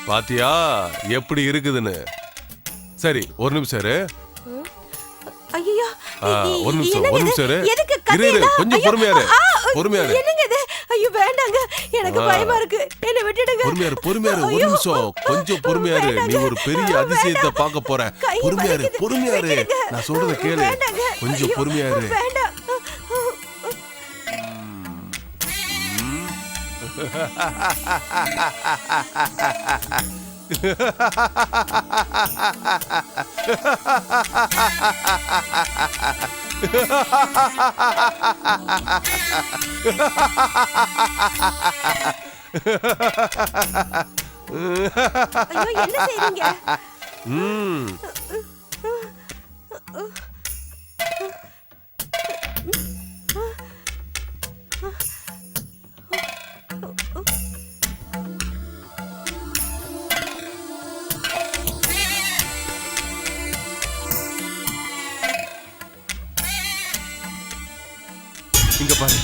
பாத்தியா எப்படி இருக்குதுன்னு? சரி ஒரு நிமிஷம் இரு. ஐயோ ஒரு நிமிஷம் இரு. எதுக்கு இரு கொஞ்சம் பொறுமையா இரு. என்னங்க இது? ஐயோ வேண்டாங்க, எனக்கு பயமா இருக்கு, என்ன விட்டுடுங்க. பொறுமையா இரு. ஒரு நிமிஷம் கொஞ்சம் பொறுமையா இரு. நீ ஒரு பெரிய அதிசயத்தை பார்க்க போற. பொறுமையா இரு. நான் சொல்றத கேளு. கொஞ்சம் பொறுமையா இரு. வேண்டாம். ஐயோ என்ன செய்றீங்க? இங்க பாரு,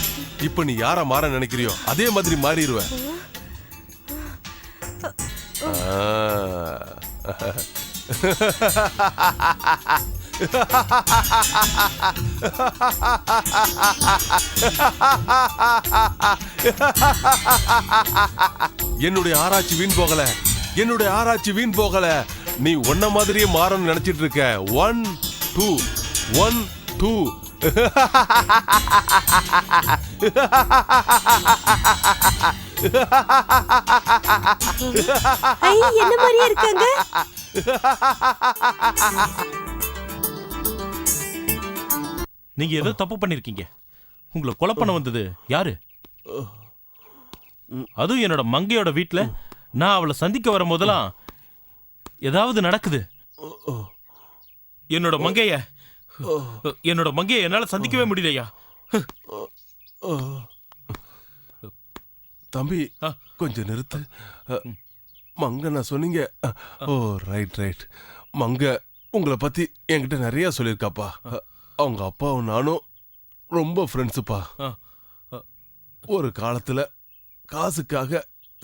இப்ப நீ யார மாற நினைக்கிறியோ அதே மாதிரி மாறிடுவ. என்னுடைய ஆராய்ச்சி வீண் போகல. நீ உன்ன மாதிரியே மாறணும்னு நினைச்சிட்டு இருக்க. 1 2 1 2 என்ன மாதிரியே இருக்காங்க. நீங்க ஏதோ தப்பு பண்ணிருக்கீங்க. உங்களை கொலை பண்ண வந்தது யாரு? அதுவும் என்னோட மங்கையோட வீட்டுல நான் அவளை சந்திக்க வரும் போதெல்லாம் ஏதாவது நடக்குது. என்னோட மங்கைய என்னால சந்திக்கவே முடியலையா? தம்பி கொஞ்சம் நிறுத்து. மங்க நான் சொன்னீங்க. ஓ ரைட். மங்க உங்களை பத்தி என்கிட்ட நிறைய சொல்லியிருக்காப்பா. அவங்க அப்பாவும் நானும் ரொம்ப ஃப்ரெண்ட்ஸுப்பா. ஒரு காலத்துல காசுக்காக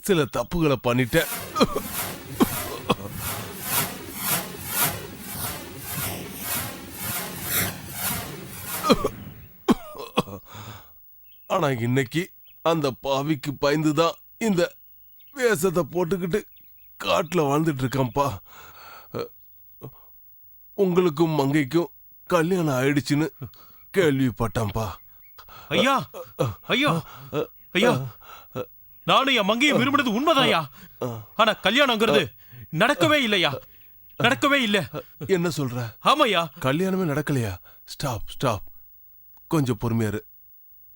சில தப்புகளை பண்ணிட்டேன். ஆனா இன்னைக்கு அந்த பாவிக்கு பயந்துதான் இந்த வேஷத்தை போட்டுக்கிட்டு காட்டுல வாழ்ந்துட்டு இருக்கான்ப்பா. உங்களுக்கும் மங்கைக்கும் கல்யாணம் ஆயிடுச்சுன்னு கேள்விப்பட்டான்ப்பா. ஐயா ஐயா ஐயா, நானும் என் மங்கையை விரும்பினது உண்மைதாயா. ஆனா கல்யாணங்கிறது நடக்கவே இல்லையா, நடக்கவே இல்ல. என்ன சொல்ற? ஆமாயா, கல்யாணமே நடக்கலையா? ஸ்டாப். கொஞ்சம் பொறுமையாரு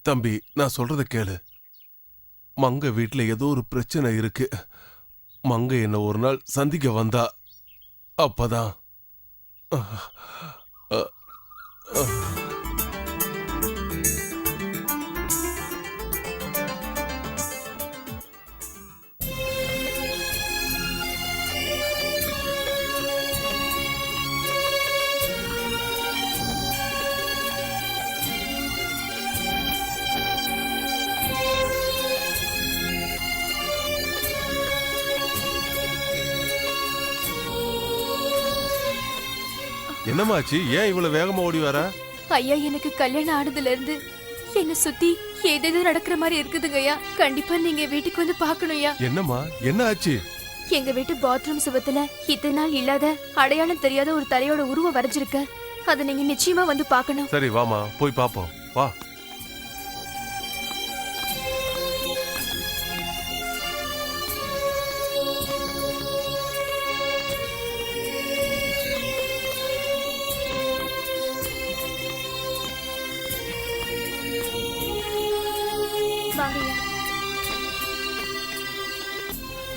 தம்பி. நான் சொல்றத கேளு. மங்க வீட்டுல ஏதோ ஒரு பிரச்சனை இருக்கு. மங்க என்ன ஒரு நாள் சந்திக்க வந்தா. அப்பதான் என்னமாச்சு? ஏன் இவ்வளவு வேகமா ஓடி வர? ஐயா, எனக்கு கல்யாணம் ஆனதுல இருந்து என்ன சுத்தி ஏதேதோ நடக்கிற மாதிரி இருக்குதுங்க ஐயா. கண்டிப்பா நீங்க வீட்டுக்கு வந்து பாக்கணும்யா. என்னம்மா, என்ன ஆச்சு? எங்க வீட்டு பாத்ரூம் சுவத்துல இத்தனை நாள் இல்லாத அடையாளம் தெரியாத ஒரு தலையோட உருவம் வரைஞ்சிருக்க. அதை நீங்க நிச்சயமா வந்து பாக்கணும். சரி வாமா, போய் பாப்போம் வா.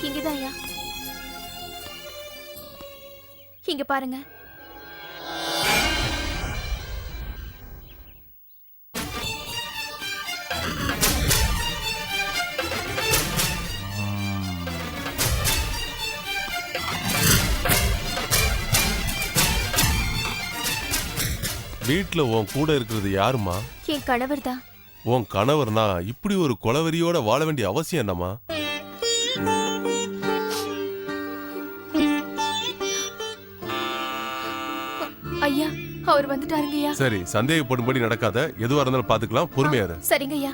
இங்கதான் ஐயா. இங்க பாருங்க. வீட்டுல உன் கூட இருக்கிறது யாருமா? என் கணவர் தான். உன் கணவர்னா இப்படி ஒரு கொலவெறியோட வாழ வேண்டிய அவசியம் என்னம்மா? அவர் வந்துட்டாருங்கய்யா. சரி, சந்தேகப்படும்படி நடக்காத. எதுவா இருந்தாலும் பாத்துக்கலாம். பொறுமையா இரு. சரிங்கய்யா.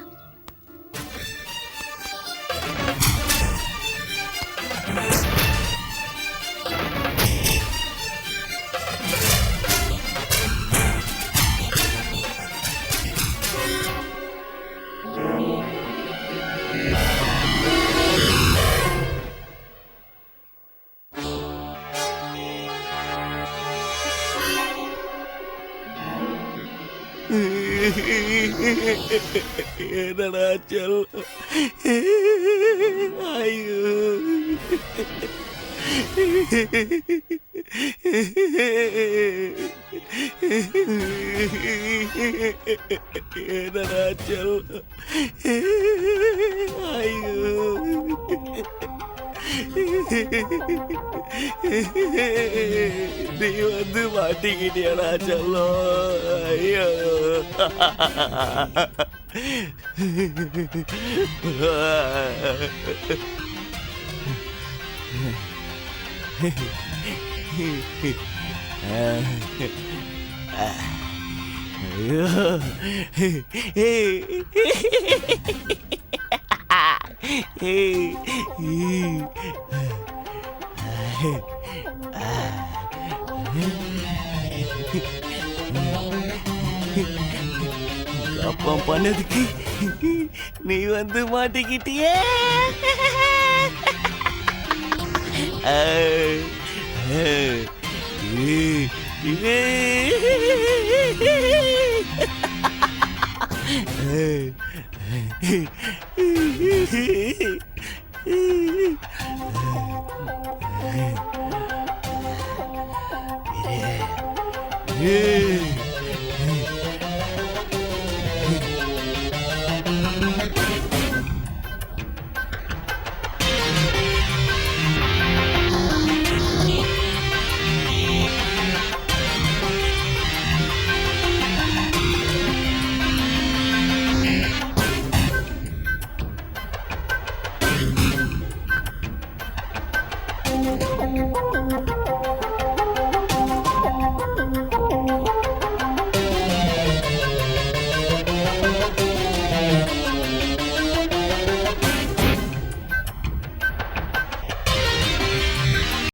என்னடா சொல். ஐயோ, என்னடா சொல். ஐயோ, நீ வந்து மாட்டிக்கிட்டியடா சொல்லும். ஐயோ, அப்பம் பண்ணதுக்கு நீ வந்து மாட்டிக்கிட்டியே. Yeah.